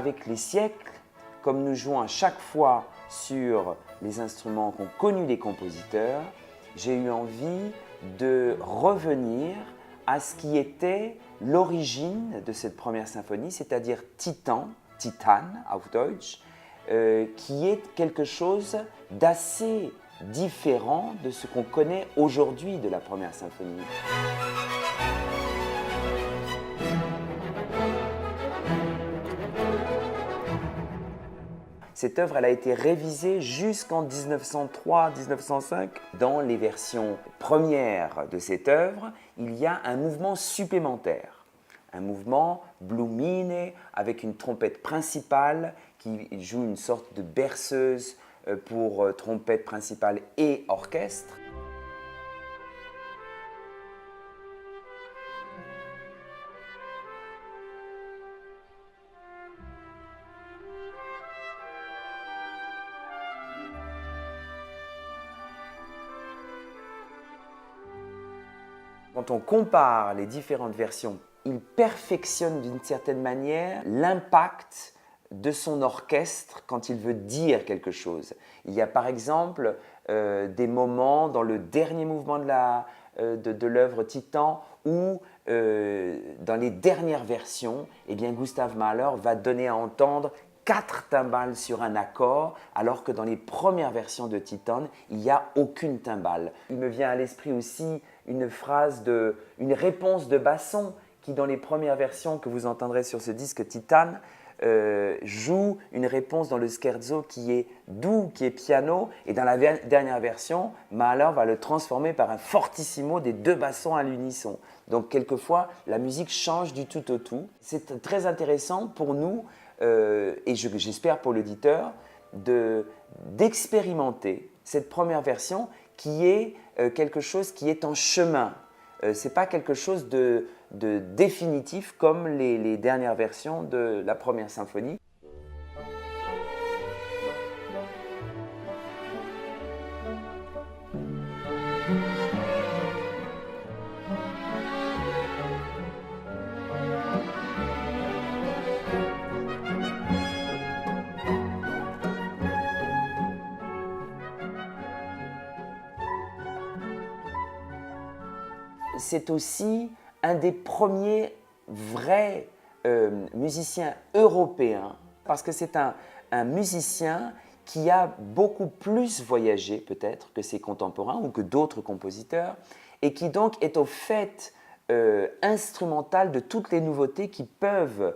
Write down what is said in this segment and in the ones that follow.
avec les siècles, comme nous jouons à chaque fois sur les instruments qu'ont connus les compositeurs, j'ai eu envie de revenir à ce qui était l'origine de cette première symphonie, c'est-à-dire Titan, auf Deutsch, qui est quelque chose d'assez différent de ce qu'on connaît aujourd'hui de la première symphonie. Cette œuvre elle a été révisée jusqu'en 1903-1905. Dans les versions premières de cette œuvre, il y a un mouvement supplémentaire. Un mouvement Blumine avec une trompette principale qui joue une sorte de berceuse pour trompette principale et orchestre. Quand on compare les différentes versions, il perfectionne d'une certaine manière l'impact de son orchestre quand il veut dire quelque chose. Il y a par exemple des moments dans le dernier mouvement de l'œuvre Titan où dans les dernières versions, eh bien, Gustav Mahler va donner à entendre 4 timbales sur un accord, alors que dans les premières versions de Titan, il n'y a aucune timbale. Il me vient à l'esprit aussi une réponse de basson qui, dans les premières versions que vous entendrez sur ce disque Titan, joue une réponse dans le scherzo qui est doux, qui est piano, et dans la dernière version, Mahler va le transformer par un fortissimo des 2 bassons à l'unisson. Donc quelquefois, la musique change du tout au tout. C'est très intéressant pour nous, et j'espère pour l'auditeur, d'expérimenter cette première version qui est quelque chose qui est en chemin. Ce n'est pas quelque chose de définitif comme les dernières versions de la première symphonie. C'est aussi un des premiers vrais musiciens européens, parce que c'est un musicien qui a beaucoup plus voyagé peut-être que ses contemporains ou que d'autres compositeurs, et qui donc est au fait instrumental de toutes les nouveautés qui peuvent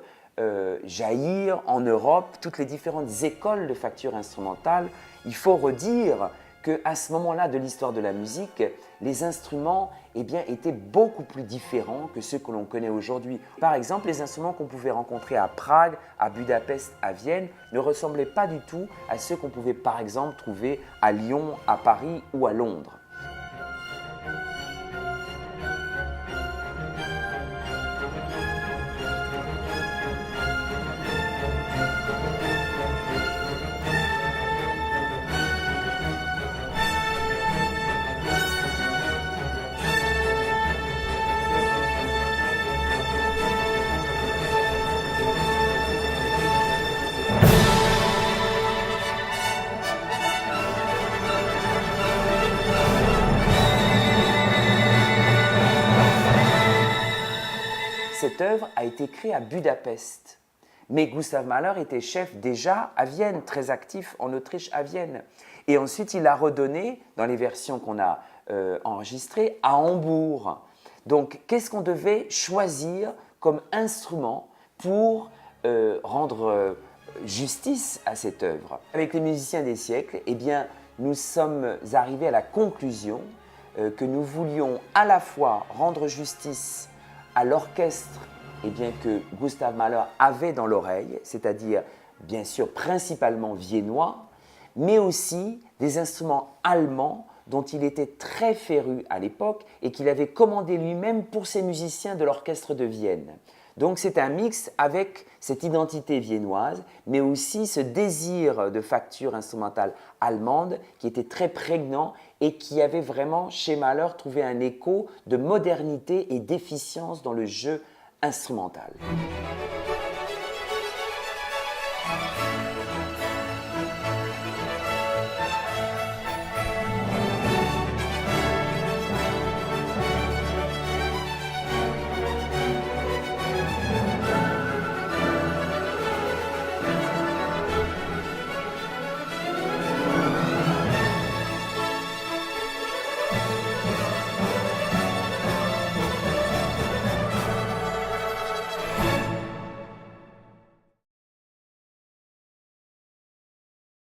jaillir en Europe, toutes les différentes écoles de facture instrumentale. Il faut redire qu'à ce moment-là de l'histoire de la musique, les instruments étaient beaucoup plus différents que ceux que l'on connaît aujourd'hui. Par exemple, les instruments qu'on pouvait rencontrer à Prague, à Budapest, à Vienne ne ressemblaient pas du tout à ceux qu'on pouvait par exemple trouver à Lyon, à Paris ou à Londres. Cette œuvre a été créée à Budapest, mais Gustav Mahler était chef déjà à Vienne, très actif en Autriche à Vienne. Et ensuite, il l'a redonné, dans les versions qu'on a enregistrées, à Hambourg. Donc, qu'est-ce qu'on devait choisir comme instrument pour rendre justice à cette œuvre? Avec les musiciens des siècles, eh bien, nous sommes arrivés à la conclusion que nous voulions à la fois rendre justice à l'orchestre que Gustav Mahler avait dans l'oreille, c'est-à-dire bien sûr principalement viennois, mais aussi des instruments allemands dont il était très féru à l'époque et qu'il avait commandé lui-même pour ses musiciens de l'orchestre de Vienne. Donc c'est un mix avec cette identité viennoise, mais aussi ce désir de facture instrumentale allemande qui était très prégnant et qui avait vraiment, chez Mahler, trouvé un écho de modernité et d'efficience dans le jeu instrumental.